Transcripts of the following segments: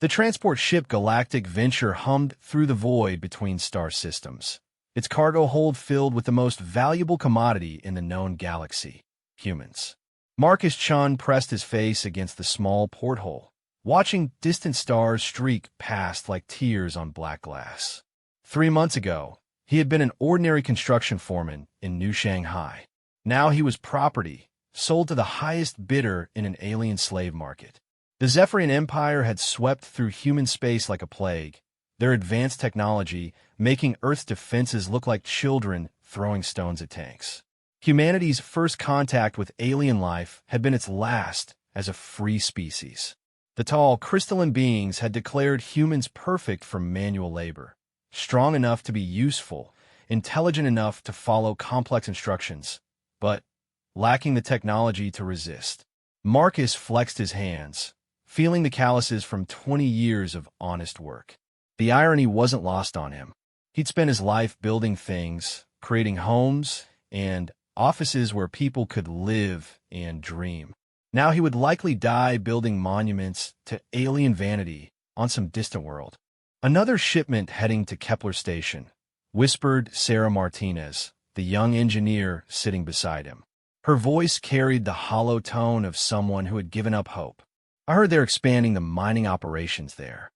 The transport ship Galactic Venture hummed through the void between star systems, its cargo hold filled with the most valuable commodity in the known galaxy: humans. Marcus Chun pressed his face against the small porthole, watching distant stars streak past like tears on black glass. 3 months ago, he had been an ordinary construction foreman in New Shanghai. Now he was property, sold to the highest bidder in an alien slave market. The Zephyrian Empire had swept through human space like a plague, their advanced technology making Earth's defenses look like children throwing stones at tanks. Humanity's first contact with alien life had been its last as a free species. The tall, crystalline beings had declared humans perfect for manual labor, strong enough to be useful, intelligent enough to follow complex instructions, but lacking the technology to resist. Marcus flexed his hands, feeling the calluses from 20 years of honest work. The irony wasn't lost on him. He'd spent his life building things, creating homes and offices where people could live and dream. Now he would likely die building monuments to alien vanity on some distant world. Another shipment heading to Kepler Station, whispered Sarah Martinez, the young engineer sitting beside him. Her voice carried the hollow tone of someone who had given up hope. I heard they're expanding the mining operations there.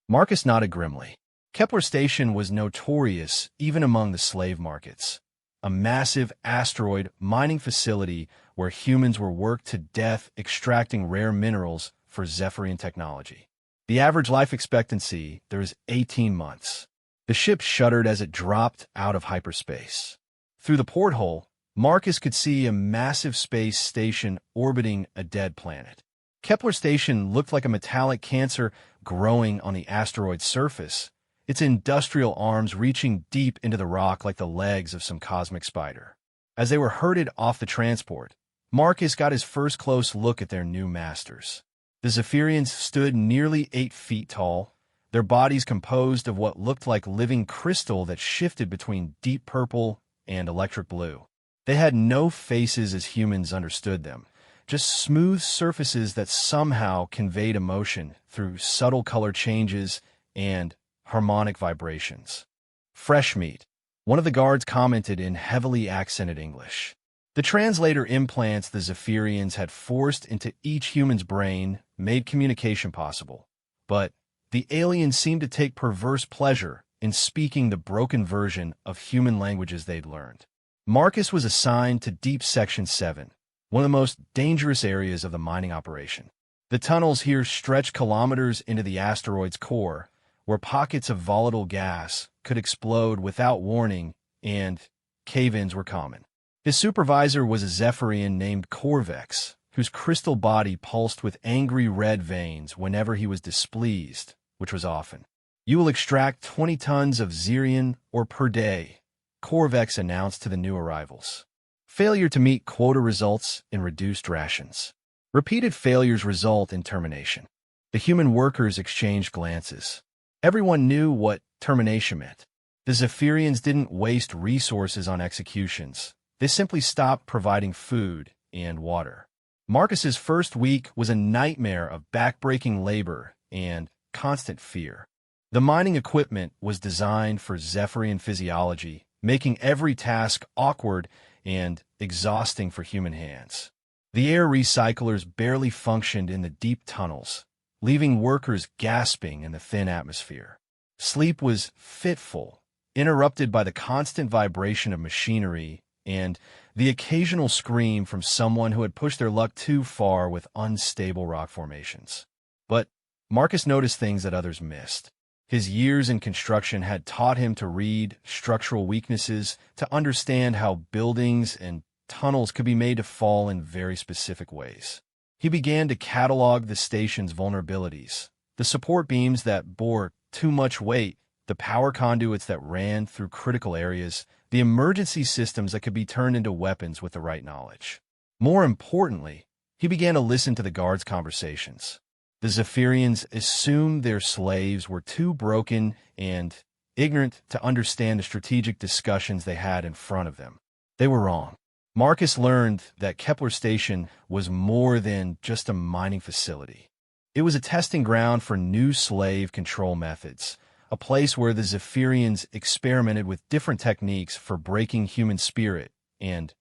Marcus nodded grimly. Kepler Station was notorious even among the slave markets, a massive asteroid mining facility where humans were worked to death extracting rare minerals for Zephyrian technology. The average life expectancy there is 18 months. The ship shuddered as it dropped out of hyperspace. Through the porthole, Marcus could see a massive space station orbiting a dead planet. Kepler Station looked like a metallic cancer growing on the asteroid's surface, its industrial arms reaching deep into the rock like the legs of some cosmic spider. As they were herded off the transport, Marcus got his first close look at their new masters. The Zephyrians stood nearly 8 feet tall, their bodies composed of what looked like living crystal that shifted between deep purple and electric blue. They had no faces as humans understood them, just smooth surfaces that somehow conveyed emotion through subtle color changes and harmonic vibrations. Fresh meat, one of the guards commented in heavily accented English. The translator implants the Zephyrians had forced into each human's brain made communication possible, but the aliens seemed to take perverse pleasure in speaking the broken version of human languages they'd learned. Marcus was assigned to Deep Section 7, one of the most dangerous areas of the mining operation. The tunnels here stretched kilometers into the asteroid's core, where pockets of volatile gas could explode without warning, and cave-ins were common. His supervisor was a Zephyrian named Corvex, whose crystal body pulsed with angry red veins whenever he was displeased, which was often. "You will extract 20 tons of Zirian ore per day," Corvex announced to the new arrivals. Failure to meet quota results in reduced rations. Repeated failures result in termination. The human workers exchanged glances. Everyone knew what termination meant. The Zephyrians didn't waste resources on executions. They simply stopped providing food and water. Marcus's first week was a nightmare of backbreaking labor and constant fear. The mining equipment was designed for Zephyrian physiology, making every task awkward and exhausting for human hands. The air recyclers barely functioned in the deep tunnels, leaving workers gasping in the thin atmosphere. Sleep was fitful, interrupted by the constant vibration of machinery and the occasional scream from someone who had pushed their luck too far with unstable rock formations. But Marcus noticed things that others missed. His years in construction had taught him to read structural weaknesses, to understand how buildings and tunnels could be made to fall in very specific ways. He began to catalog the station's vulnerabilities, the support beams that bore too much weight, the power conduits that ran through critical areas, the emergency systems that could be turned into weapons with the right knowledge. More importantly, he began to listen to the guards' conversations. The Zephyrians assumed their slaves were too broken and ignorant to understand the strategic discussions they had in front of them. They were wrong. Marcus learned that Kepler Station was more than just a mining facility. It was a testing ground for new slave control methods, a place where the Zephyrians experimented with different techniques for breaking human spirit and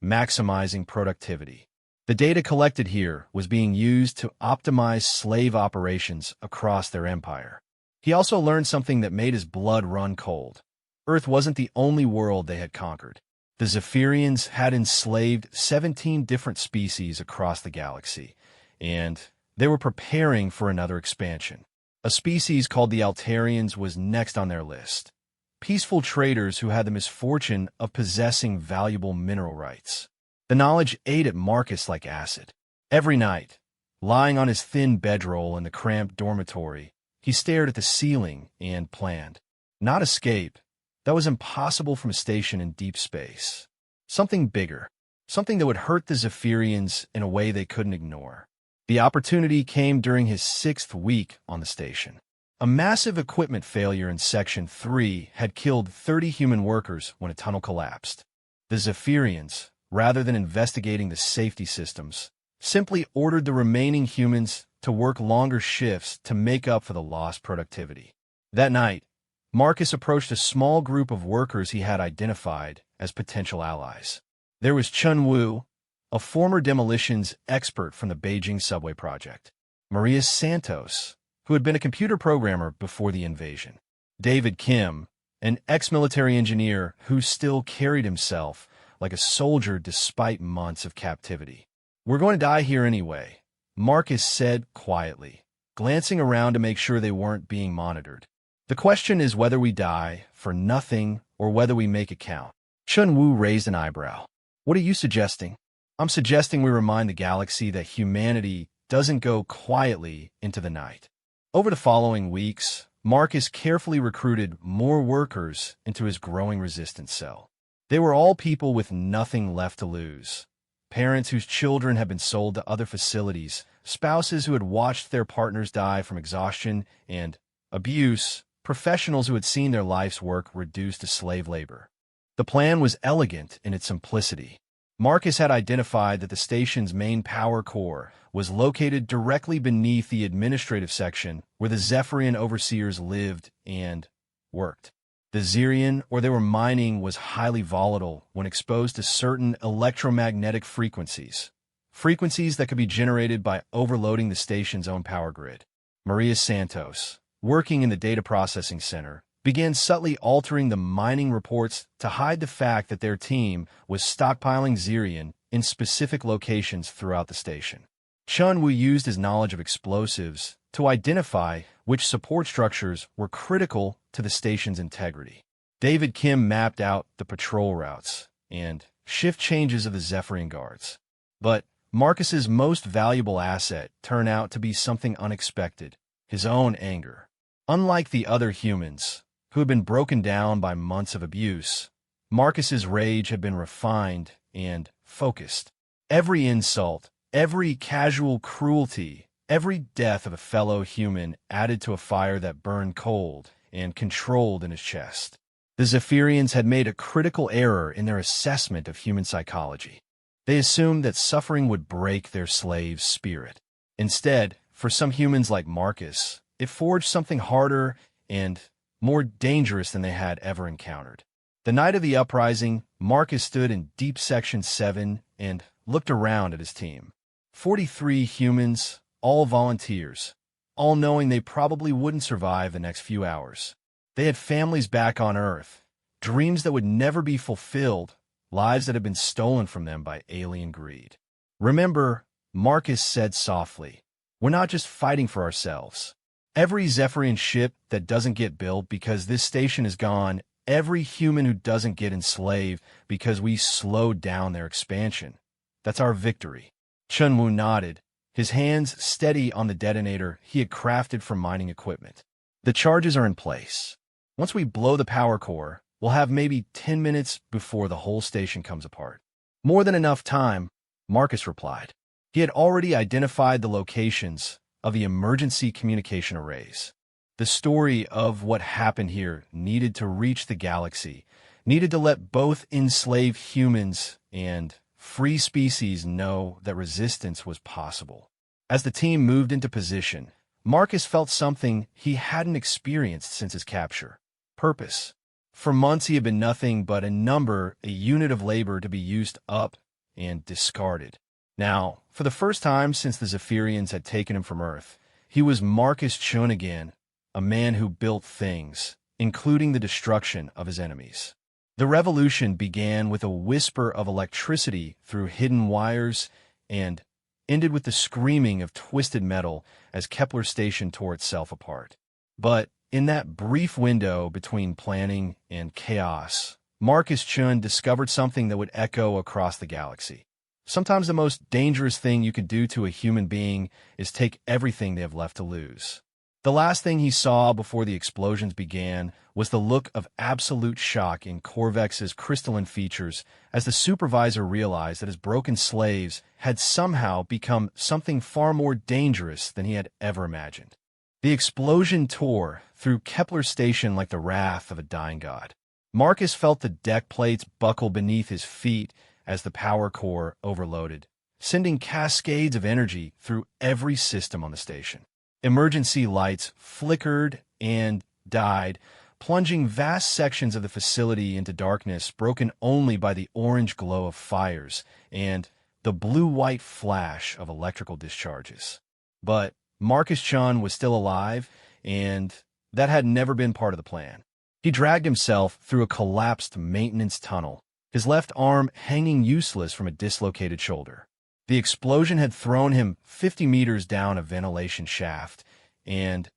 maximizing productivity. The data collected here was being used to optimize slave operations across their empire. He also learned something that made his blood run cold. Earth wasn't the only world they had conquered. The Zephyrians had enslaved 17 different species across the galaxy, and they were preparing for another expansion. A species called the Altarians was next on their list. Peaceful traders who had the misfortune of possessing valuable mineral rights. The knowledge ate at Marcus like acid. Every night, lying on his thin bedroll in the cramped dormitory, he stared at the ceiling and planned. Not escape. That was impossible from a station in deep space. Something bigger. Something that would hurt the Zephyrians in a way they couldn't ignore. The opportunity came during his 6th week on the station. A massive equipment failure in Section 3 had killed 30 human workers when a tunnel collapsed. The Zephyrians, rather than investigating the safety systems, simply ordered the remaining humans to work longer shifts to make up for the lost productivity. That night, Marcus approached a small group of workers he had identified as potential allies. There was Chun Wu, a former demolitions expert from the Beijing subway project. Maria Santos, who had been a computer programmer before the invasion. David Kim, an ex-military engineer who still carried himself like a soldier despite months of captivity. "We're going to die here anyway," Marcus said quietly, glancing around to make sure they weren't being monitored. "The question is whether we die for nothing or whether we make it count." Chun Wu raised an eyebrow. "What are you suggesting?" "I'm suggesting we remind the galaxy that humanity doesn't go quietly into the night." Over the following weeks, Marcus carefully recruited more workers into his growing resistance cell. They were all people with nothing left to lose. Parents whose children had been sold to other facilities, spouses who had watched their partners die from exhaustion and abuse, professionals who had seen their life's work reduced to slave labor. The plan was elegant in its simplicity. Marcus had identified that the station's main power core was located directly beneath the administrative section where the Zephyrian overseers lived and worked. The Zirian, or they were mining, was highly volatile when exposed to certain electromagnetic frequencies that could be generated by overloading the station's own power grid. Maria Santos, working in the data processing center, began subtly altering the mining reports to hide the fact that their team was stockpiling Zirian in specific locations throughout the station. Chun Wu used his knowledge of explosives to identify which support structures were critical to the station's integrity. David Kim mapped out the patrol routes and shift changes of the Zephyrian guards. But Marcus's most valuable asset turned out to be something unexpected: his own anger. Unlike the other humans, who had been broken down by months of abuse, Marcus's rage had been refined and focused. Every insult, every casual cruelty, every death of a fellow human added to a fire that burned cold and controlled in his chest. The Zephyrians had made a critical error in their assessment of human psychology. They assumed that suffering would break their slave's spirit. Instead, for some humans like Marcus, it forged something harder and more dangerous than they had ever encountered. The night of the uprising, Marcus stood in Deep Section 7 and looked around at his team. 43 humans, all volunteers, all knowing they probably wouldn't survive the next few hours. They had families back on Earth, dreams that would never be fulfilled, lives that had been stolen from them by alien greed. "Remember," Marcus said softly, "we're not just fighting for ourselves. Every Zephyrian ship that doesn't get built because this station is gone, every human who doesn't get enslaved because we slowed down their expansion, that's our victory." Chun Wu nodded, his hands steady on the detonator he had crafted from mining equipment. "The charges are in place. Once we blow the power core, we'll have maybe 10 minutes before the whole station comes apart." "More than enough time," Marcus replied. He had already identified the locations of the emergency communication arrays. The story of what happened here needed to reach the galaxy, needed to let both enslaved humans and free species know that resistance was possible. As the team moved into position, Marcus felt something he hadn't experienced since his capture. Purpose. For months he had been nothing but a unit of labor to be used up and discarded. Now, for the first time since the Zephyrians had taken him from Earth, he was Marcus Chun again, a man who built things, including the destruction of his enemies. The revolution began with a whisper of electricity through hidden wires and ended with the screaming of twisted metal as Kepler Station tore itself apart. But in that brief window between planning and chaos, Marcus Chun discovered something that would echo across the galaxy. Sometimes the most dangerous thing you can do to a human being is take everything they have left to lose. The last thing he saw before the explosions began was the look of absolute shock in Corvex's crystalline features as the supervisor realized that his broken slaves had somehow become something far more dangerous than he had ever imagined. The explosion tore through Kepler Station like the wrath of a dying god. Marcus felt the deck plates buckle beneath his feet as the power core overloaded, sending cascades of energy through every system on the station. Emergency lights flickered and died, plunging vast sections of the facility into darkness broken only by the orange glow of fires and the blue-white flash of electrical discharges. But Marcus Chun was still alive, and that had never been part of the plan. He dragged himself through a collapsed maintenance tunnel, his left arm hanging useless from a dislocated shoulder. The explosion had thrown him 50 meters down a ventilation shaft, and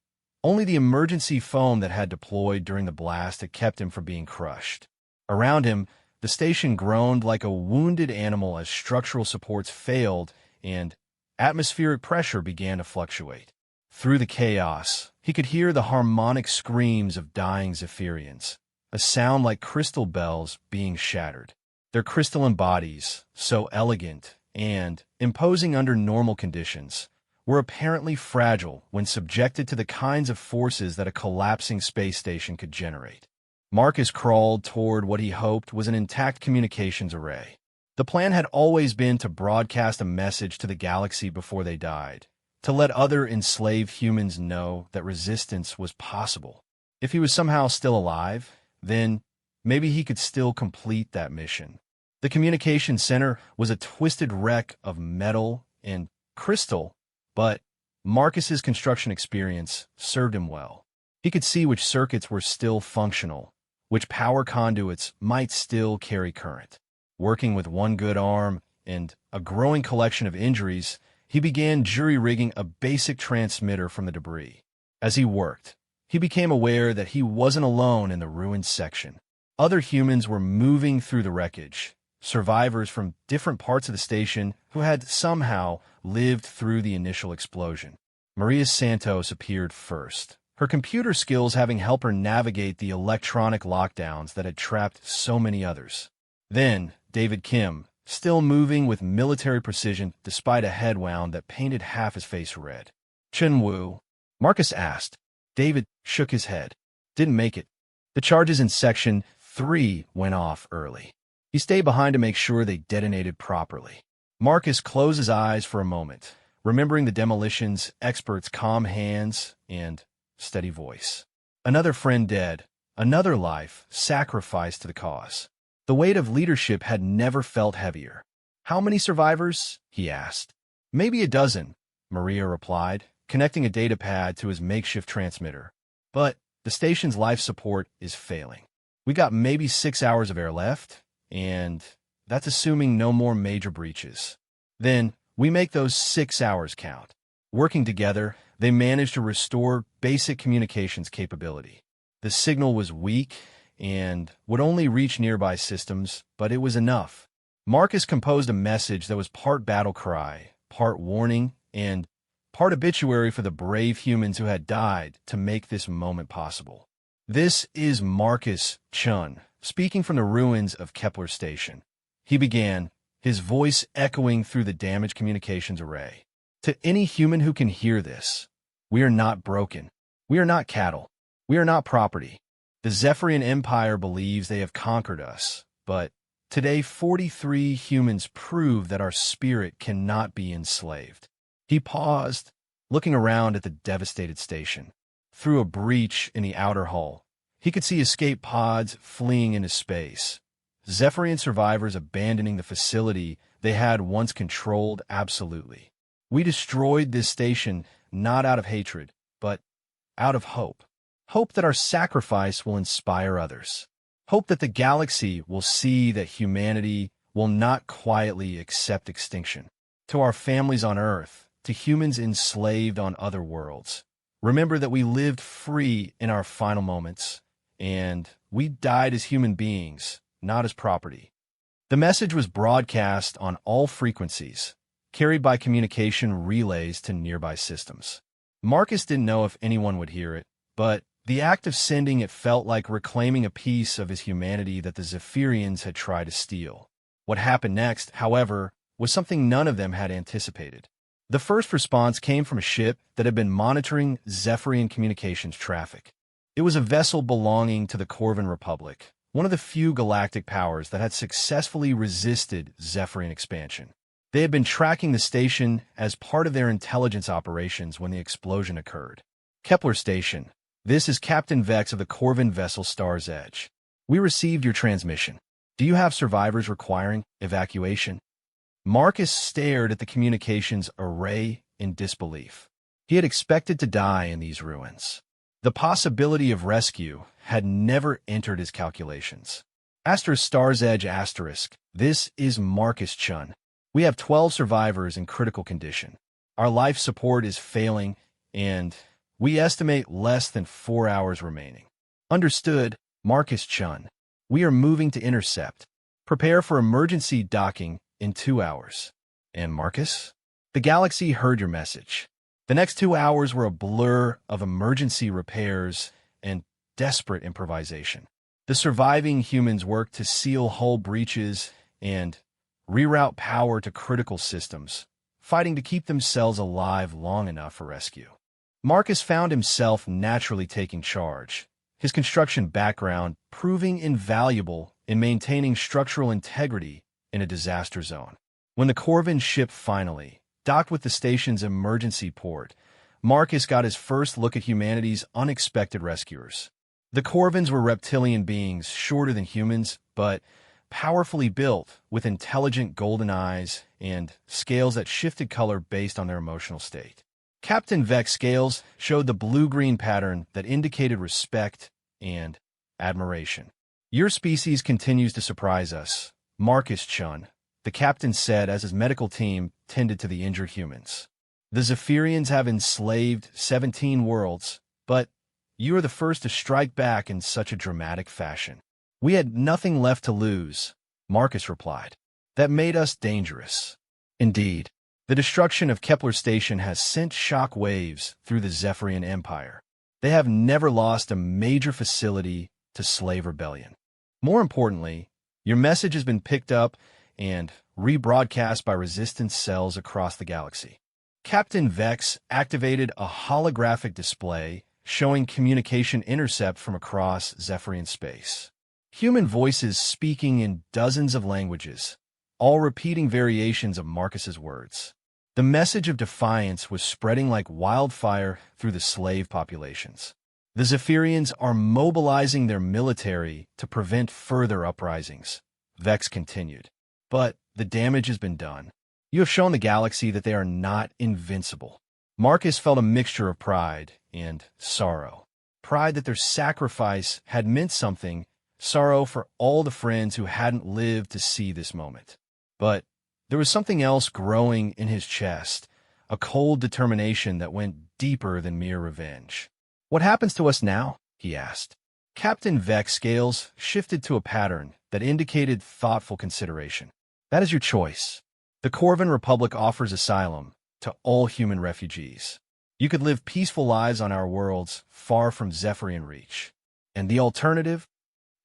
only the emergency foam that had deployed during the blast had kept him from being crushed. Around him, the station groaned like a wounded animal as structural supports failed and atmospheric pressure began to fluctuate. Through the chaos, he could hear the harmonic screams of dying Zephyrians, a sound like crystal bells being shattered. Their crystalline bodies, so elegant and imposing under normal conditions, were apparently fragile when subjected to the kinds of forces that a collapsing space station could generate. Marcus crawled toward what he hoped was an intact communications array. The plan had always been to broadcast a message to the galaxy before they died, to let other enslaved humans know that resistance was possible. If he was somehow still alive, then maybe he could still complete that mission. The communications center was a twisted wreck of metal and crystal, but Marcus's construction experience served him well. He could see which circuits were still functional, which power conduits might still carry current. Working with one good arm and a growing collection of injuries, he began jury-rigging a basic transmitter from the debris. As he worked, he became aware that he wasn't alone in the ruined section. Other humans were moving through the wreckage, survivors from different parts of the station who had somehow lived through the initial explosion. Maria Santos appeared first, her computer skills having helped her navigate the electronic lockdowns that had trapped so many others. Then, David Kim, still moving with military precision despite a head wound that painted half his face red. Chen Wu? Marcus asked. David shook his head. Didn't make it. The charges in Section 3 went off early. He stayed behind to make sure they detonated properly. Marcus closed his eyes for a moment, remembering the demolitions expert's calm hands and steady voice. Another friend dead, another life sacrificed to the cause. The weight of leadership had never felt heavier. How many survivors? He asked. Maybe a dozen, Maria replied, connecting a data pad to his makeshift transmitter. But the station's life support is failing. We got maybe 6 hours of air left, and that's assuming no more major breaches. Then we make those 6 hours count. Working together, they managed to restore basic communications capability. The signal was weak and would only reach nearby systems, but it was enough. Marcus composed a message that was part battle cry, part warning, and part obituary for the brave humans who had died to make this moment possible. This is Marcus Chun, speaking from the ruins of Kepler Station. He began, his voice echoing through the damaged communications array. To any human who can hear this, we are not broken. We are not cattle. We are not property. The Zephyrian Empire believes they have conquered us, but today 43 humans prove that our spirit cannot be enslaved. He paused, looking around at the devastated station. Through a breach in the outer hull, he could see escape pods fleeing into space. Zephyrian survivors abandoning the facility they had once controlled absolutely. We destroyed this station not out of hatred, but out of hope. Hope that our sacrifice will inspire others. Hope that the galaxy will see that humanity will not quietly accept extinction. To our families on Earth, to humans enslaved on other worlds, remember that we lived free in our final moments, and we died as human beings, not as property. The message was broadcast on all frequencies, carried by communication relays to nearby systems. Marcus didn't know if anyone would hear it, but the act of sending it felt like reclaiming a piece of his humanity that the Zephyrians had tried to steal. What happened next, however, was something none of them had anticipated. The first response came from a ship that had been monitoring Zephyrian communications traffic. It was a vessel belonging to the Corvan Republic, one of the few galactic powers that had successfully resisted Zephyrian expansion. They had been tracking the station as part of their intelligence operations when the explosion occurred. Kepler Station, this is Captain Vex of the Corvan vessel Star's Edge. We received your transmission. Do you have survivors requiring evacuation? Marcus stared at the communications array in disbelief. He had expected to die in these ruins. The possibility of rescue had never entered his calculations. Star's Edge asterisk. This is Marcus Chun. We have 12 survivors in critical condition. Our life support is failing, and we estimate less than 4 hours remaining. Understood, Marcus Chun. We are moving to intercept. Prepare for emergency docking in 2 hours. And Marcus? The galaxy heard your message. The next 2 hours were a blur of emergency repairs and desperate improvisation. The surviving humans worked to seal hull breaches and reroute power to critical systems, fighting to keep themselves alive long enough for rescue. Marcus found himself naturally taking charge, his construction background proving invaluable in maintaining structural integrity in a disaster zone. When the Corvan ship finally docked with the station's emergency port, Marcus got his first look at humanity's unexpected rescuers. The Corvans were reptilian beings shorter than humans, but powerfully built, with intelligent golden eyes and scales that shifted color based on their emotional state. Captain Vex's scales showed the blue-green pattern that indicated respect and admiration. Your species continues to surprise us, Marcus Chun, the captain said as his medical team tended to the injured humans. The Zephyrians have enslaved 17 worlds, but you are the first to strike back in such a dramatic fashion. We had nothing left to lose, Marcus replied. That made us dangerous. Indeed, the destruction of Kepler Station has sent shock waves through the Zephyrian Empire. They have never lost a major facility to slave rebellion. More importantly, your message has been picked up and rebroadcast by resistance cells across the galaxy. Captain Vex activated a holographic display showing communication intercept from across Zephyrian space. Human voices speaking in dozens of languages, all repeating variations of Marcus's words. The message of defiance was spreading like wildfire through the slave populations. The Zephyrians are mobilizing their military to prevent further uprisings, Vex continued. But the damage has been done. You have shown the galaxy that they are not invincible. Marcus felt a mixture of pride and sorrow. Pride that their sacrifice had meant something, sorrow for all the friends who hadn't lived to see this moment. But there was something else growing in his chest, a cold determination that went deeper than mere revenge. What happens to us now? He asked. Captain Vex's scales shifted to a pattern that indicated thoughtful consideration. That is your choice. The Corvan Republic offers asylum to all human refugees. You could live peaceful lives on our worlds far from Zephyrian reach. And the alternative?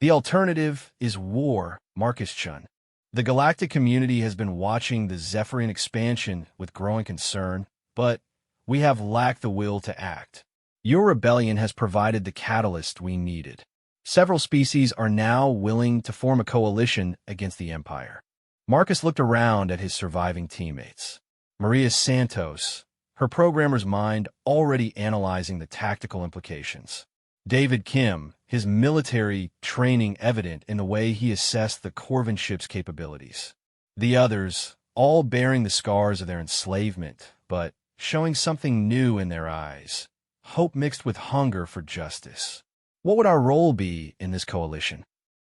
The alternative is war, Marcus Chun. The galactic community has been watching the Zephyrian expansion with growing concern, but we have lacked the will to act. Your rebellion has provided the catalyst we needed. Several species are now willing to form a coalition against the Empire. Marcus looked around at his surviving teammates. Maria Santos, her programmer's mind already analyzing the tactical implications. David Kim, his military training evident in the way he assessed the Corvin ship's capabilities. The others, all bearing the scars of their enslavement, but showing something new in their eyes, hope mixed with hunger for justice. What would our role be in this coalition?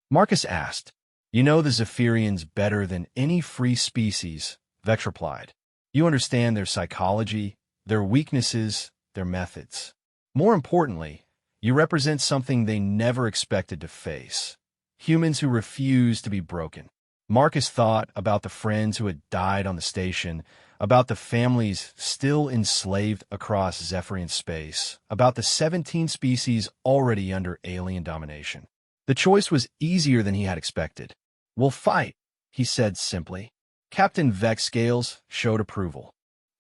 Marcus asked. You know the Zephyrians better than any free species, Vex replied. You understand their psychology, their weaknesses, their methods. More importantly, you represent something they never expected to face. Humans who refuse to be broken. Marcus thought about the friends who had died on the station, about the families still enslaved across Zephyrian space, about the 17 species already under alien domination. The choice was easier than he had expected. We'll fight, he said simply. Captain Vex Scales showed approval.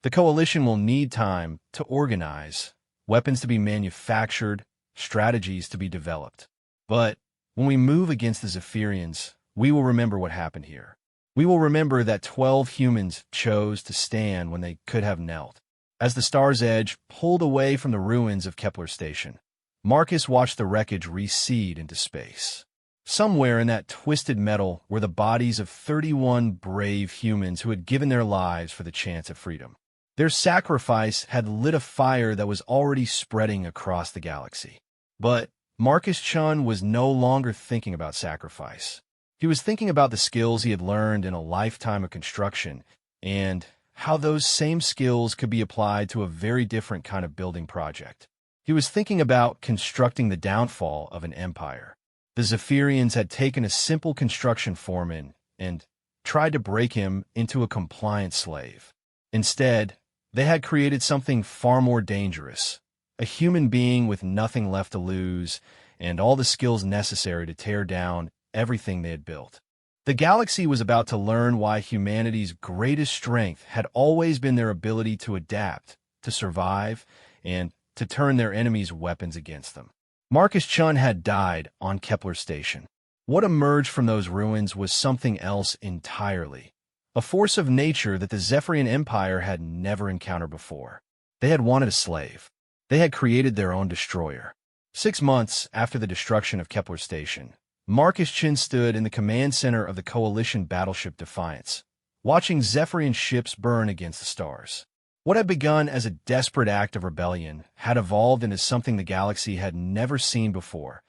The coalition will need time to organize, weapons to be manufactured, strategies to be developed. But when we move against the Zephyrians, we will remember what happened here. We will remember that 12 humans chose to stand when they could have knelt. As the Star's Edge pulled away from the ruins of Kepler Station, Marcus watched the wreckage recede into space. Somewhere in that twisted metal were the bodies of 31 brave humans who had given their lives for the chance at freedom. Their sacrifice had lit a fire that was already spreading across the galaxy. But Marcus Chun was no longer thinking about sacrifice. He was thinking about the skills he had learned in a lifetime of construction and how those same skills could be applied to a very different kind of building project. He was thinking about constructing the downfall of an empire. The Zephyrians had taken a simple construction foreman and tried to break him into a compliant slave. Instead, they had created something far more dangerous, a human being with nothing left to lose and all the skills necessary to tear down everything they had built. The galaxy was about to learn why humanity's greatest strength had always been their ability to adapt, to survive, and to turn their enemies' weapons against them. Marcus Chun had died on Kepler Station. What emerged from those ruins was something else entirely, a force of nature that the Zephyrian Empire had never encountered before. They had wanted a slave. They had created their own destroyer. 6 months after the destruction of Kepler Station, Marcus Chun stood in the command center of the Coalition battleship Defiance, watching Zephyrian ships burn against the stars. What had begun as a desperate act of rebellion had evolved into something the galaxy had never seen before,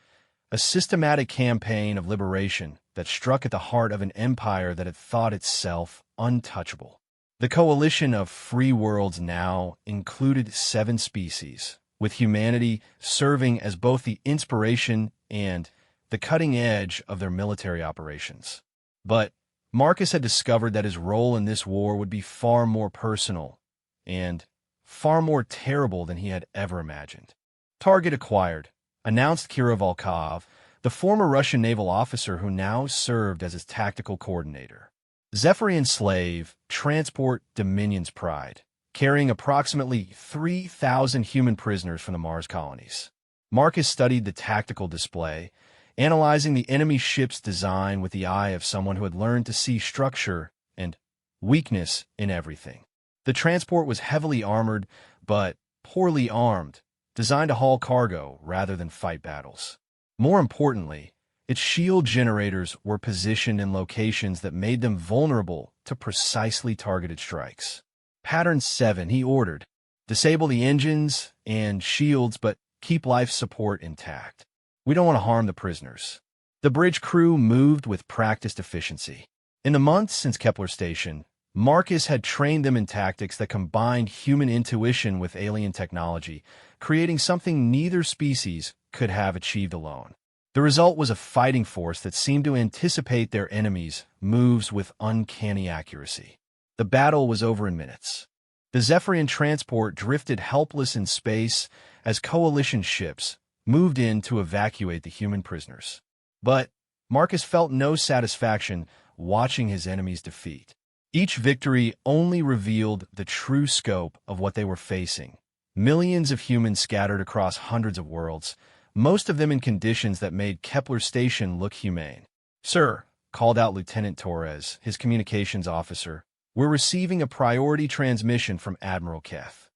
a systematic campaign of liberation that struck at the heart of an empire that had thought itself untouchable. The coalition of free worlds now included 7 species, with humanity serving as both the inspiration and the cutting edge of their military operations. But Marcus had discovered that his role in this war would be far more personal and far more terrible than he had ever imagined. Target acquired, announced Kira Volkov, the former Russian naval officer who now served as his tactical coordinator. Zephyrian slave, transport Dominion's Pride, carrying approximately 3,000 human prisoners from the Mars colonies. Marcus studied the tactical display, analyzing the enemy ship's design with the eye of someone who had learned to see structure and weakness in everything. The transport was heavily armored, but poorly armed, designed to haul cargo rather than fight battles. More importantly, its shield generators were positioned in locations that made them vulnerable to precisely targeted strikes. Pattern 7, he ordered. Disable the engines and shields, but keep life support intact. We don't want to harm the prisoners. The bridge crew moved with practiced efficiency. In the months since Kepler Station, Marcus had trained them in tactics that combined human intuition with alien technology, creating something neither species could have achieved alone. The result was a fighting force that seemed to anticipate their enemies' moves with uncanny accuracy. The battle was over in minutes. The Zephyrian transport drifted helpless in space as coalition ships moved in to evacuate the human prisoners. But Marcus felt no satisfaction watching his enemies defeat. Each victory only revealed the true scope of what they were facing. Millions of humans scattered across hundreds of worlds, most of them in conditions that made Kepler Station look humane. "Sir," called out Lieutenant Torres, his communications officer, "we're receiving a priority transmission from Admiral Keth.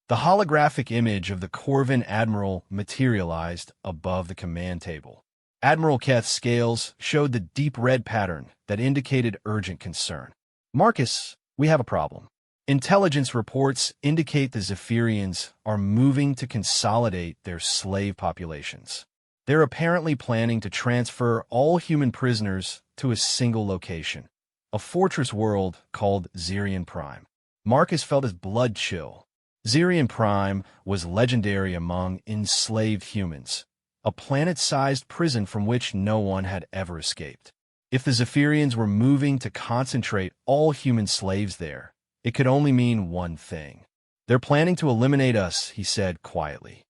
The holographic image of the Corvin Admiral materialized above the command table. Admiral Keth's scales showed the deep red pattern that indicated urgent concern. Marcus, we have a problem. Intelligence reports indicate the Zephyrians are moving to consolidate their slave populations. They're apparently planning to transfer all human prisoners to a single location, a fortress world called Zirian Prime. Marcus felt his blood chill. Zirian Prime was legendary among enslaved humans, a planet-sized prison from which no one had ever escaped. If the Zephyrians were moving to concentrate all human slaves there, it could only mean one thing. They're planning to eliminate us, he said quietly.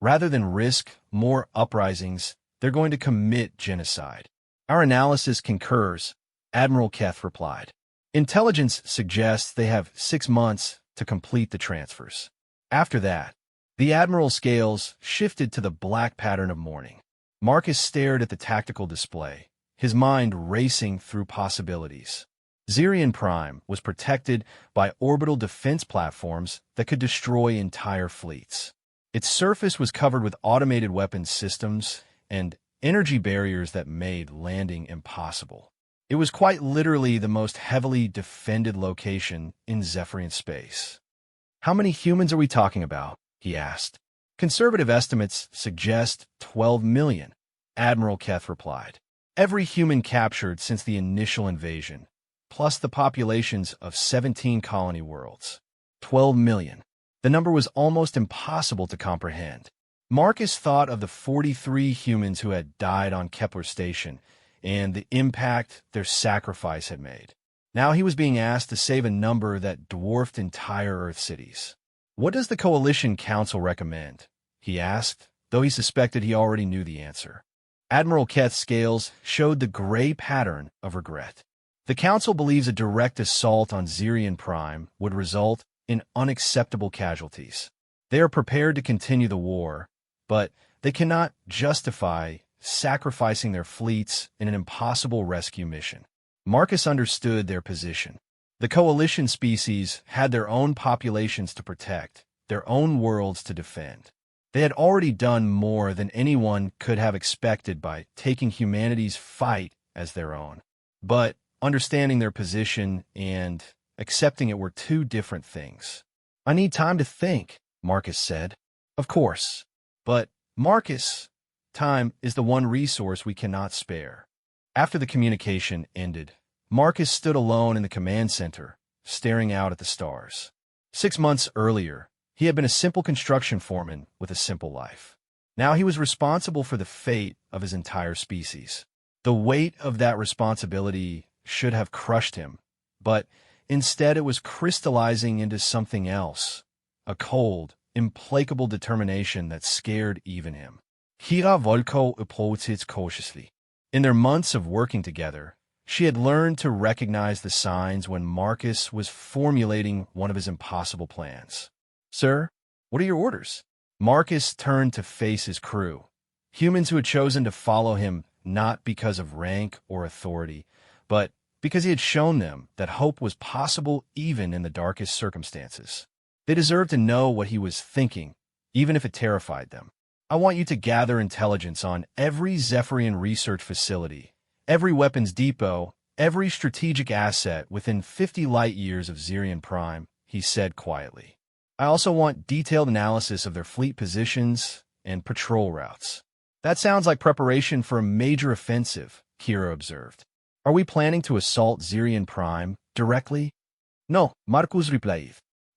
Rather than risk more uprisings, they're going to commit genocide. Our analysis concurs, Admiral Keth replied. Intelligence suggests they have 6 months to complete the transfers. After that, the Admiral's scales shifted to the black pattern of mourning. Marcus stared at the tactical display, his mind racing through possibilities. Zirian Prime was protected by orbital defense platforms that could destroy entire fleets. Its surface was covered with automated weapons systems and energy barriers that made landing impossible. It was quite literally the most heavily defended location in Zephyrian space. How many humans are we talking about? He asked. Conservative estimates suggest 12 million, Admiral Keth replied. Every human captured since the initial invasion, plus the populations of 17 colony worlds. 12 million. The number was almost impossible to comprehend. Marcus thought of the 43 humans who had died on Kepler Station and the impact their sacrifice had made. Now he was being asked to save a number that dwarfed entire Earth cities. What does the Coalition Council recommend? He asked, though he suspected he already knew the answer. Admiral Keth's scales showed the gray pattern of regret. The Council believes a direct assault on Zirian Prime would result in unacceptable casualties. They are prepared to continue the war, but they cannot justify sacrificing their fleets in an impossible rescue mission. Marcus understood their position. The coalition species had their own populations to protect, their own worlds to defend. They had already done more than anyone could have expected by taking humanity's fight as their own. But understanding their position and accepting it were two different things. I need time to think, Marcus said. Of course. But, Marcus, time is the one resource we cannot spare. After the communication ended, Marcus stood alone in the command center, staring out at the stars. 6 months earlier, he had been a simple construction foreman with a simple life. Now he was responsible for the fate of his entire species. The weight of that responsibility should have crushed him, but instead it was crystallizing into something else, a cold, implacable determination that scared even him. Hira Volko approached it cautiously. In their months of working together, she had learned to recognize the signs when Marcus was formulating one of his impossible plans. Sir, what are your orders? Marcus turned to face his crew, humans who had chosen to follow him not because of rank or authority, but because he had shown them that hope was possible even in the darkest circumstances. They deserved to know what he was thinking, even if it terrified them. I want you to gather intelligence on every Zephyrian research facility, every weapons depot, every strategic asset within 50 light-years of Zirian Prime, he said quietly. I also want detailed analysis of their fleet positions and patrol routes. That sounds like preparation for a major offensive, Kira observed. Are we planning to assault Zirian Prime directly? No, Marcus replied.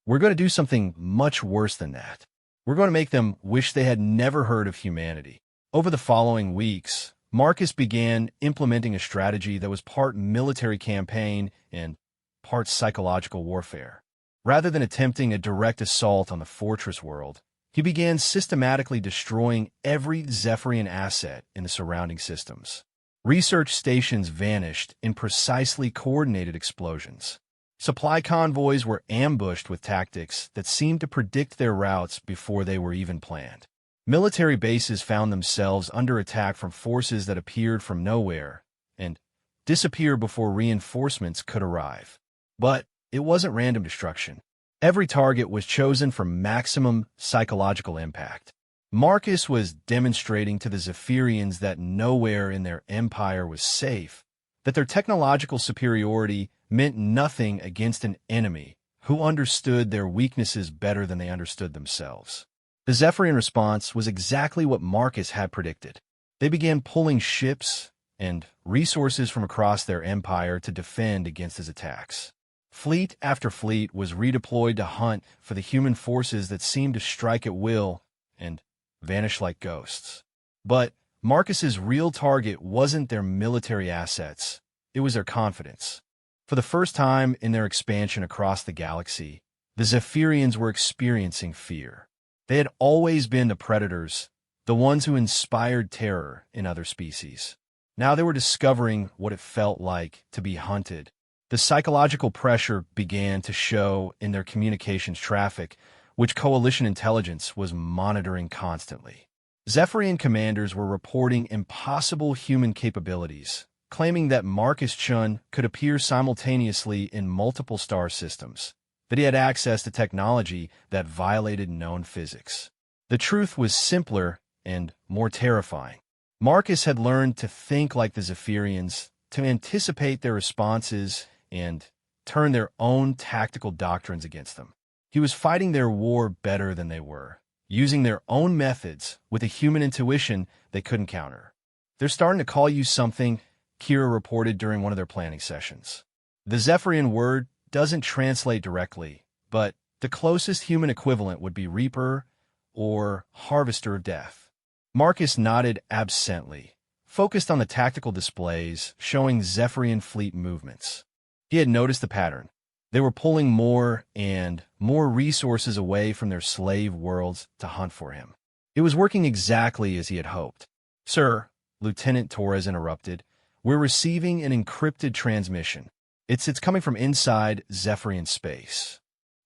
We're going to do something much worse than that. We're going to make them wish they had never heard of humanity. Over the following weeks, Marcus began implementing a strategy that was part military campaign and part psychological warfare. Rather than attempting a direct assault on the fortress world, he began systematically destroying every Zephyrian asset in the surrounding systems. Research stations vanished in precisely coordinated explosions. Supply convoys were ambushed with tactics that seemed to predict their routes before they were even planned. Military bases found themselves under attack from forces that appeared from nowhere and disappeared before reinforcements could arrive. But it wasn't random destruction. Every target was chosen for maximum psychological impact. Marcus was demonstrating to the Zephyrians that nowhere in their empire was safe, that their technological superiority meant nothing against an enemy who understood their weaknesses better than they understood themselves. The Zephyrian response was exactly what Marcus had predicted. They began pulling ships and resources from across their empire to defend against his attacks. Fleet after fleet was redeployed to hunt for the human forces that seemed to strike at will and vanish like ghosts. But Marcus's real target wasn't their military assets, it was their confidence. For the first time in their expansion across the galaxy, the Zephyrians were experiencing fear. They had always been the predators, the ones who inspired terror in other species. Now they were discovering what it felt like to be hunted. The psychological pressure began to show in their communications traffic, which Coalition intelligence was monitoring constantly. Zephyrian commanders were reporting impossible human capabilities, claiming that Marcus Chun could appear simultaneously in multiple star systems, that he had access to technology that violated known physics. The truth was simpler and more terrifying. Marcus had learned to think like the Zephyrians, to anticipate their responses and turn their own tactical doctrines against them. He was fighting their war better than they were, using their own methods with a human intuition they couldn't counter. "They're starting to call you something," Kira reported during one of their planning sessions. The Zephyrian word doesn't translate directly, but the closest human equivalent would be Reaper or Harvester of Death. Marcus nodded absently, focused on the tactical displays showing Zephyrian fleet movements. He had noticed the pattern. They were pulling more and more resources away from their slave worlds to hunt for him. It was working exactly as he had hoped. "Sir," Lieutenant Torres interrupted, "we're receiving an encrypted transmission. It's coming from inside Zephyrian space."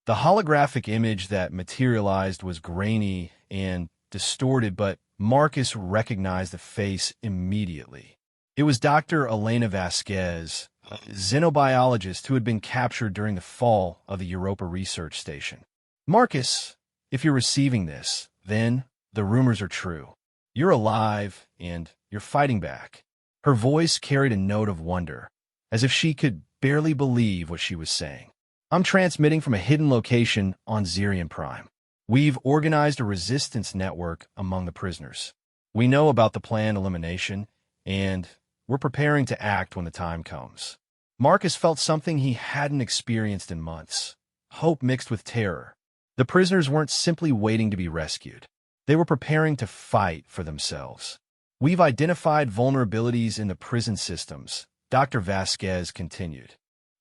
The holographic image that materialized was grainy and distorted, but Marcus recognized the face immediately. It was Dr. Elena Vasquez, a xenobiologist who had been captured during the fall of the Europa Research Station. "Marcus, if you're receiving this, then the rumors are true. You're alive, and you're fighting back." Her voice carried a note of wonder, as if she could barely believe what she was saying. "I'm transmitting from a hidden location on Zirian Prime. We've organized a resistance network among the prisoners. We know about the planned elimination, and we're preparing to act when the time comes." Marcus felt something he hadn't experienced in months, hope mixed with terror. The prisoners weren't simply waiting to be rescued. They were preparing to fight for themselves. "We've identified vulnerabilities in the prison systems," Dr. Vasquez continued.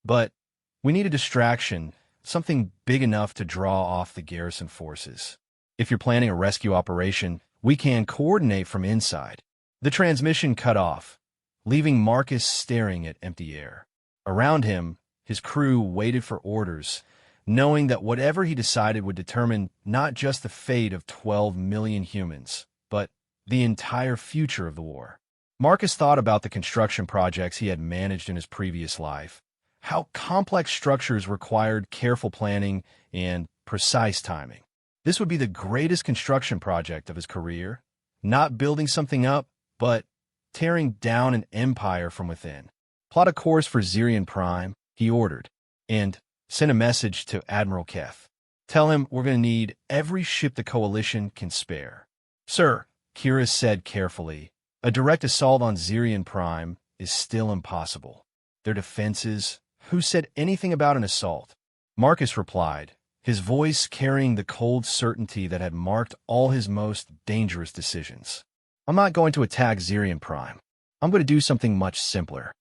"But we need a distraction, something big enough to draw off the garrison forces. If you're planning a rescue operation, we can coordinate from inside." The transmission cut off, leaving Marcus staring at empty air. Around him, his crew waited for orders, knowing that whatever he decided would determine not just the fate of 12 million humans, but the entire future of the war. Marcus thought about the construction projects he had managed in his previous life, how complex structures required careful planning and precise timing. This would be the greatest construction project of his career, not building something up, but tearing down an empire from within. "Plot a course for Zirian Prime," he ordered, and sent a message to Admiral Keth. "Tell him we're going to need every ship the Coalition can spare." "Sir," Kira said carefully, "a direct assault on Zirian Prime is still impossible. Their defenses, who said anything about an assault?" Marcus replied, his voice carrying the cold certainty that had marked all his most dangerous decisions. "I'm not going to attack Zirian Prime. I'm going to do something much simpler.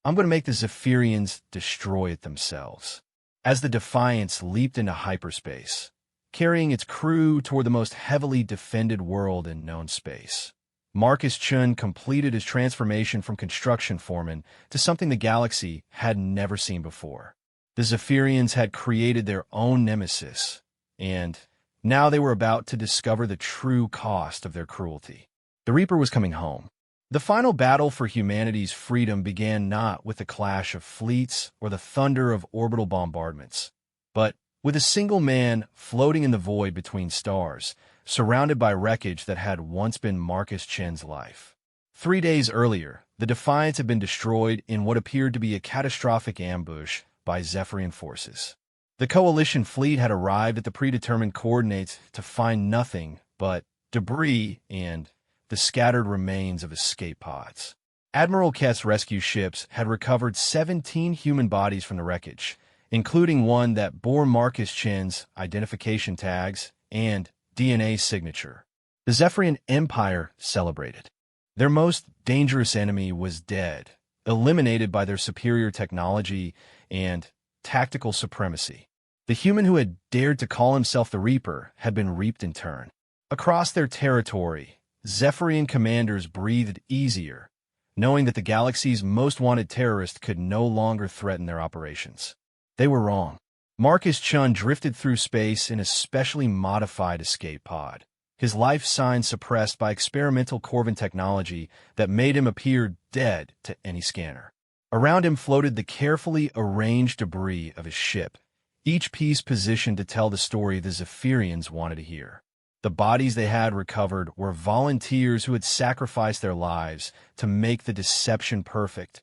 I'm going to make the Zephyrians destroy it themselves." As the Defiance leaped into hyperspace, carrying its crew toward the most heavily defended world in known space, Marcus Chun completed his transformation from construction foreman to something the galaxy had never seen before. The Zephyrians had created their own nemesis, and now they were about to discover the true cost of their cruelty. The Reaper was coming home. The final battle for humanity's freedom began not with the clash of fleets or the thunder of orbital bombardments, but With a single man floating in the void between stars, surrounded by wreckage that had once been Marcus Chen's life. 3 days earlier, the Defiance had been destroyed in what appeared to be a catastrophic ambush by Zephyrian forces. The Coalition fleet had arrived at the predetermined coordinates to find nothing but debris and the scattered remains of escape pods. Admiral Keth's rescue ships had recovered 17 human bodies from the wreckage, including one that bore Marcus Chen's identification tags and DNA signature. The Zephyrian Empire celebrated. Their most dangerous enemy was dead, eliminated by their superior technology and tactical supremacy. The human who had dared to call himself the Reaper had been reaped in turn. Across their territory, Zephyrian commanders breathed easier, knowing that the galaxy's most wanted terrorist could no longer threaten their operations. They were wrong. Marcus Chun drifted through space in a specially modified escape pod, his life signs suppressed by experimental Corvin technology that made him appear dead to any scanner. Around him floated the carefully arranged debris of his ship, each piece positioned to tell the story the Zephyrians wanted to hear. The bodies they had recovered were volunteers who had sacrificed their lives to make the deception perfect.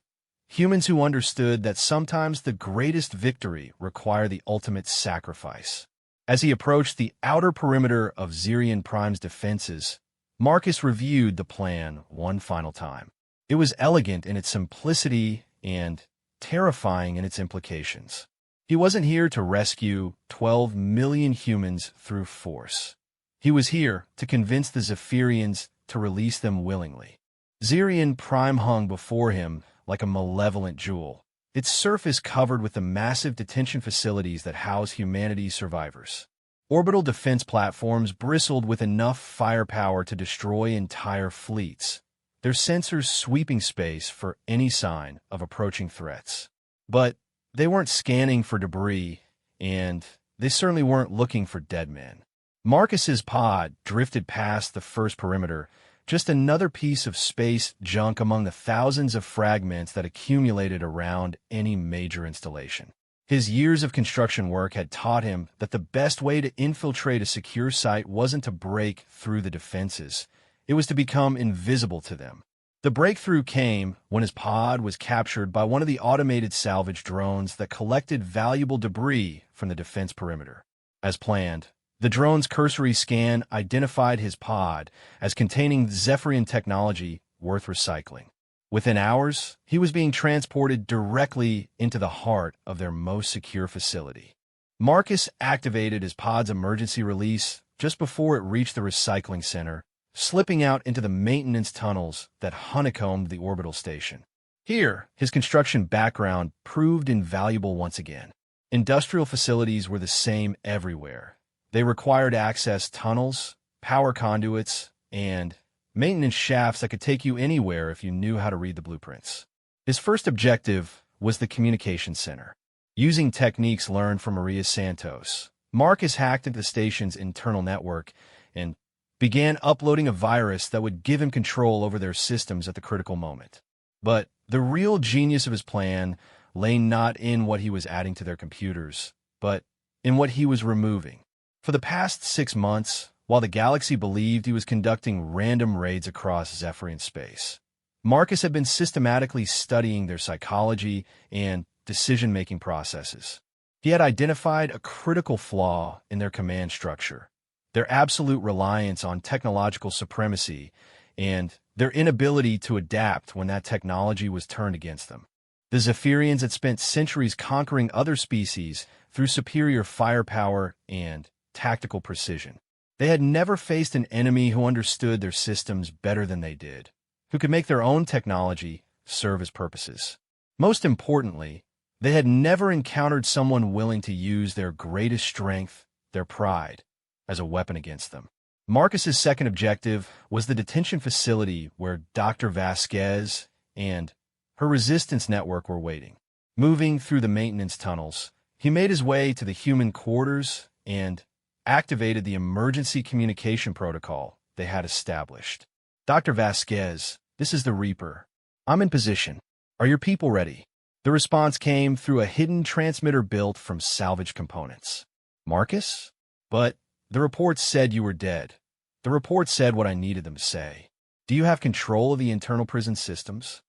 Humans who understood that sometimes the greatest victory required the ultimate sacrifice. As he approached the outer perimeter of Zirian Prime's defenses, Marcus reviewed the plan one final time. It was elegant in its simplicity and terrifying in its implications. He wasn't here to rescue 12 million humans through force. He was here to convince the Zephyrians to release them willingly. Zirian Prime hung before him like a malevolent jewel, its surface covered with the massive detention facilities that house humanity's survivors. Orbital defense platforms bristled with enough firepower to destroy entire fleets, their sensors sweeping space for any sign of approaching threats. But they weren't scanning for debris, and they certainly weren't looking for dead men. Marcus's pod drifted past the first perimeter, just another piece of space junk among the thousands of fragments that accumulated around any major installation. His years of construction work had taught him that the best way to infiltrate a secure site wasn't to break through the defenses. It was to become invisible to them. The breakthrough came when his pod was captured by one of the automated salvage drones that collected valuable debris from the defense perimeter. As planned, the drone's cursory scan identified his pod as containing Zephyrian technology worth recycling. Within hours, he was being transported directly into the heart of their most secure facility. Marcus activated his pod's emergency release just before it reached the recycling center, slipping out into the maintenance tunnels that honeycombed the orbital station. Here, his construction background proved invaluable once again. Industrial facilities were the same everywhere. They required access tunnels, power conduits, and maintenance shafts that could take you anywhere if you knew how to read the blueprints. His first objective was the communication center. Using techniques learned from Maria Santos, Marcus hacked into the station's internal network and began uploading a virus that would give him control over their systems at the critical moment. But the real genius of his plan lay not in what he was adding to their computers, but in what he was removing. For the past 6 months, while the galaxy believed he was conducting random raids across Zephyrian space, Marcus had been systematically studying their psychology and decision-making processes. He had identified a critical flaw in their command structure, their absolute reliance on technological supremacy, and their inability to adapt when that technology was turned against them. The Zephyrians had spent centuries conquering other species through superior firepower and tactical precision. They had never faced an enemy who understood their systems better than they did, who could make their own technology serve his purposes. Most importantly, they had never encountered someone willing to use their greatest strength, their pride, as a weapon against them. Marcus's second objective was the detention facility where Dr. Vasquez and her resistance network were waiting. Moving through the maintenance tunnels, he made his way to the human quarters and activated the emergency communication protocol they had established. Dr. Vasquez, this is the Reaper. I'm in position. Are your people ready? The response came through a hidden transmitter built from salvaged components. Marcus? But the report said you were dead. The report said what I needed them to say. Do you have control of the internal prison systems?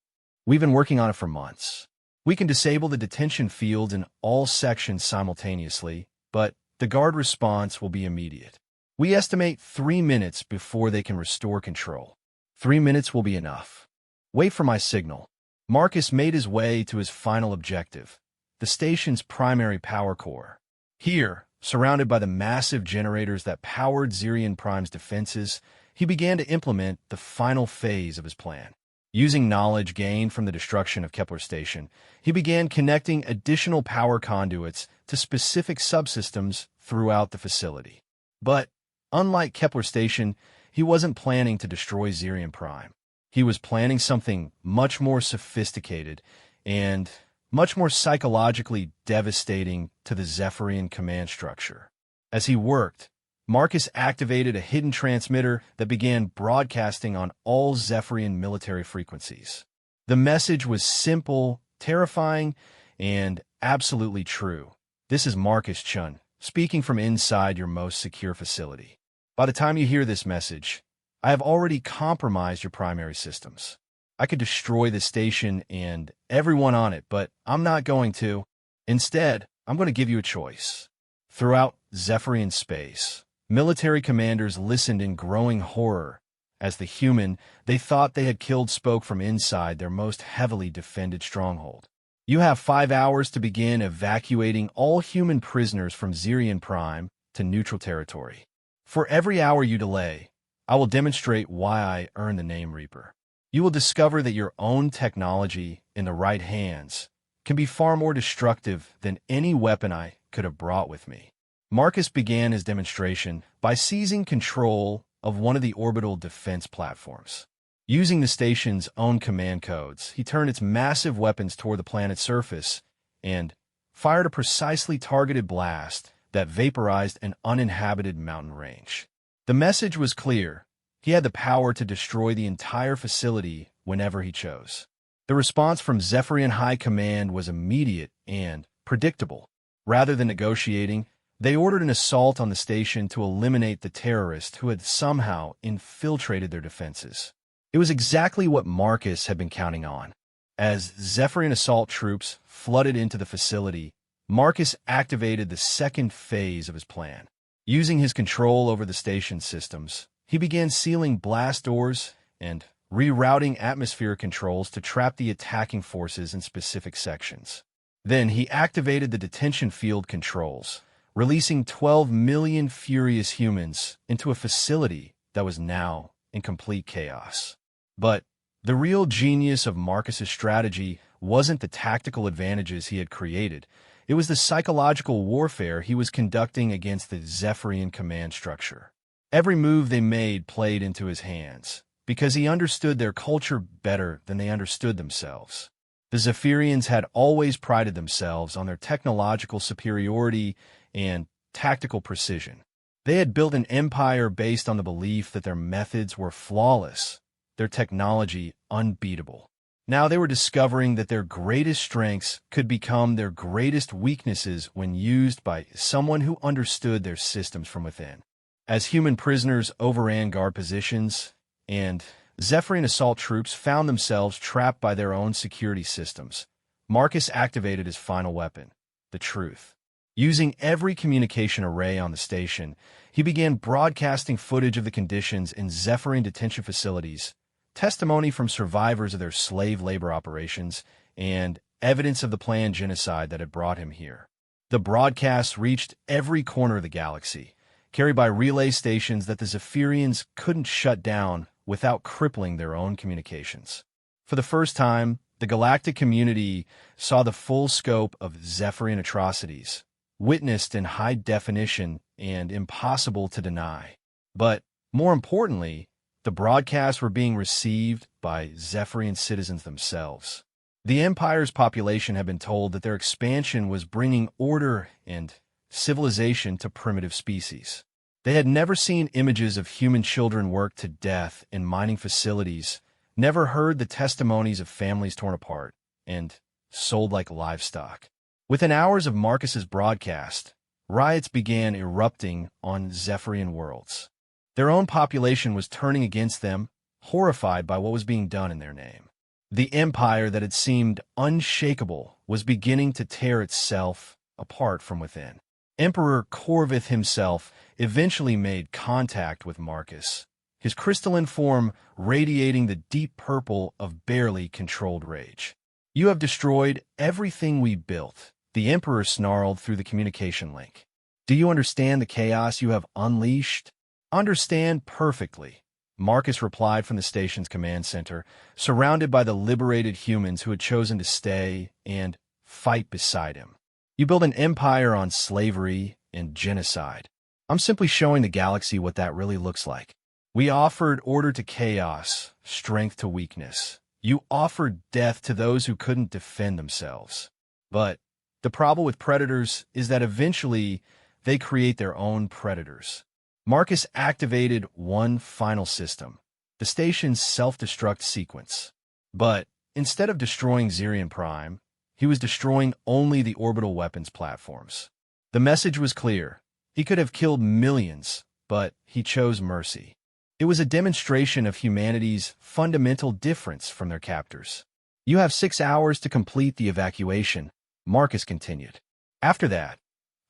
We've been working on it for months. We can disable the detention fields in all sections simultaneously, but the guard response will be immediate. We estimate 3 minutes before they can restore control. 3 minutes will be enough. Wait for my signal. Marcus made his way to his final objective, the station's primary power core. Here, surrounded by the massive generators that powered Zirian Prime's defenses, he began to implement the final phase of his plan. Using knowledge gained from the destruction of Kepler Station, he began connecting additional power conduits to specific subsystems throughout the facility. But, unlike Kepler Station, he wasn't planning to destroy Zirian Prime. He was planning something much more sophisticated and much more psychologically devastating to the Zephyrian command structure. As he worked, Marcus activated a hidden transmitter that began broadcasting on all Zephyrian military frequencies. The message was simple, terrifying, and absolutely true. This is Marcus Chun, speaking from inside your most secure facility. By the time you hear this message, I have already compromised your primary systems. I could destroy the station and everyone on it, but I'm not going to. Instead, I'm going to give you a choice. Throughout Zephyrian space, military commanders listened in growing horror as the human they thought they had killed spoke from inside their most heavily defended stronghold. You have 5 hours to begin evacuating all human prisoners from Zirian Prime to neutral territory. For every hour you delay, I will demonstrate why I earned the name Reaper. You will discover that your own technology in the right hands can be far more destructive than any weapon I could have brought with me. Marcus began his demonstration by seizing control of one of the orbital defense platforms. Using the station's own command codes, he turned its massive weapons toward the planet's surface and fired a precisely targeted blast that vaporized an uninhabited mountain range. The message was clear. He had the power to destroy the entire facility whenever he chose. The response from Zephyrian High Command was immediate and predictable. Rather than negotiating, they ordered an assault on the station to eliminate the terrorist who had somehow infiltrated their defenses. It was exactly what Marcus had been counting on. As Zephyrian assault troops flooded into the facility, Marcus activated the second phase of his plan. Using his control over the station's systems, he began sealing blast doors and rerouting atmospheric controls to trap the attacking forces in specific sections. Then he activated the detention field controls, releasing 12 million furious humans into a facility that was now in complete chaos. But the real genius of Marcus's strategy wasn't the tactical advantages he had created. It was the psychological warfare he was conducting against the Zephyrian command structure. Every move they made played into his hands, because he understood their culture better than they understood themselves. The Zephyrians had always prided themselves on their technological superiority and tactical precision. They had built an empire based on the belief that their methods were flawless, their technology unbeatable. Now they were discovering that their greatest strengths could become their greatest weaknesses when used by someone who understood their systems from within. As human prisoners overran guard positions, and Zephyrian assault troops found themselves trapped by their own security systems, Marcus activated his final weapon, the truth. Using every communication array on the station, he began broadcasting footage of the conditions in Zephyrian detention facilities, testimony from survivors of their slave labor operations, and evidence of the planned genocide that had brought him here. The broadcasts reached every corner of the galaxy, carried by relay stations that the Zephyrians couldn't shut down without crippling their own communications. For the first time, the galactic community saw the full scope of Zephyrian atrocities, witnessed in high definition and impossible to deny. But, more importantly, the broadcasts were being received by Zephyrian citizens themselves. The Empire's population had been told that their expansion was bringing order and civilization to primitive species. They had never seen images of human children worked to death in mining facilities, never heard the testimonies of families torn apart, and sold like livestock. Within hours of Marcus's broadcast, riots began erupting on Zephyrian worlds. Their own population was turning against them, horrified by what was being done in their name. The empire that had seemed unshakable was beginning to tear itself apart from within. Emperor Corvith himself eventually made contact with Marcus, his crystalline form radiating the deep purple of barely controlled rage. "You have destroyed everything we built," the Emperor snarled through the communication link. "Do you understand the chaos you have unleashed?" "Understand perfectly," Marcus replied from the station's command center, surrounded by the liberated humans who had chosen to stay and fight beside him. "You build an empire on slavery and genocide. I'm simply showing the galaxy what that really looks like. We offered order to chaos, strength to weakness. You offered death to those who couldn't defend themselves. But the problem with predators is that eventually they create their own predators." Marcus activated one final system, the station's self-destruct sequence. But instead of destroying Zirian Prime, he was destroying only the orbital weapons platforms. The message was clear. He could have killed millions, but he chose mercy. It was a demonstration of humanity's fundamental difference from their captors. "You have 6 hours to complete the evacuation," Marcus continued. "After that,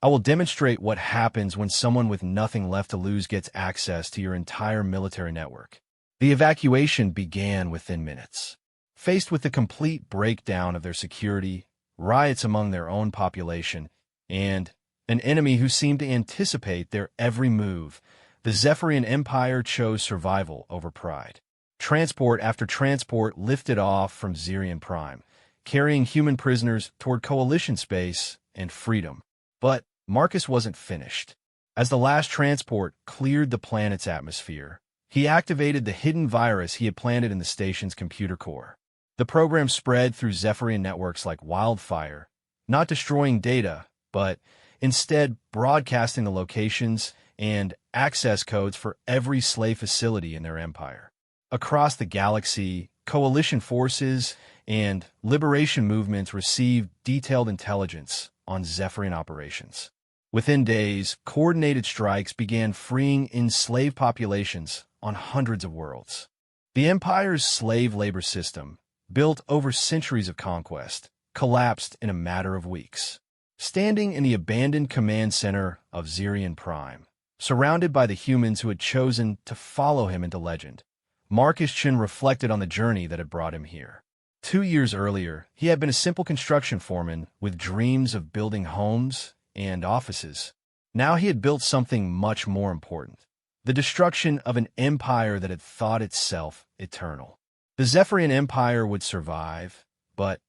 I will demonstrate what happens when someone with nothing left to lose gets access to your entire military network." The evacuation began within minutes. Faced with the complete breakdown of their security, riots among their own population, and an enemy who seemed to anticipate their every move, the Zephyrian Empire chose survival over pride. Transport after transport lifted off from Zirian Prime, carrying human prisoners toward Coalition space and freedom. But Marcus wasn't finished. As the last transport cleared the planet's atmosphere, he activated the hidden virus he had planted in the station's computer core. The program spread through Zephyrian networks like wildfire, not destroying data, but instead broadcasting the locations and access codes for every slave facility in their empire. Across the galaxy, coalition forces and liberation movements received detailed intelligence on Zephyrian operations. Within days, coordinated strikes began freeing enslaved populations on hundreds of worlds. The Empire's slave labor system, built over centuries of conquest, collapsed in a matter of weeks. Standing in the abandoned command center of Zirian Prime, surrounded by the humans who had chosen to follow him into legend, Marcus Chin reflected on the journey that had brought him here. 2 years earlier, he had been a simple construction foreman with dreams of building homes and offices. Now he had built something much more important, the destruction of an empire that had thought itself eternal. The Zephyrian Empire would survive, but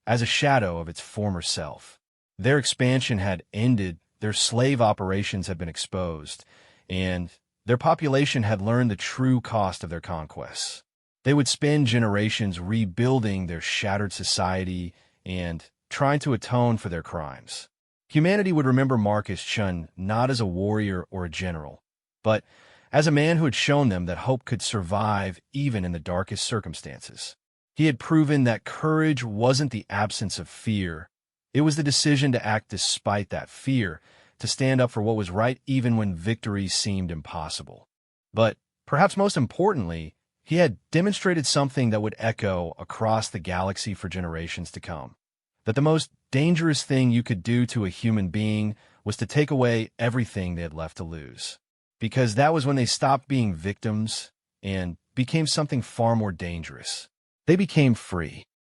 as a shadow of its former self. Their expansion had ended, their slave operations had been exposed, and their population had learned the true cost of their conquests. They would spend generations rebuilding their shattered society and trying to atone for their crimes. Humanity would remember Marcus Chun not as a warrior or a general, but as a man who had shown them that hope could survive even in the darkest circumstances. He had proven that courage wasn't the absence of fear. It was the decision to act despite that fear, to stand up for what was right even when victory seemed impossible. But perhaps most importantly, he had demonstrated something that would echo across the galaxy for generations to come. That the most dangerous thing you could do to a human being was to take away everything they had left to lose. Because that was when they stopped being victims and became something far more dangerous. They became free.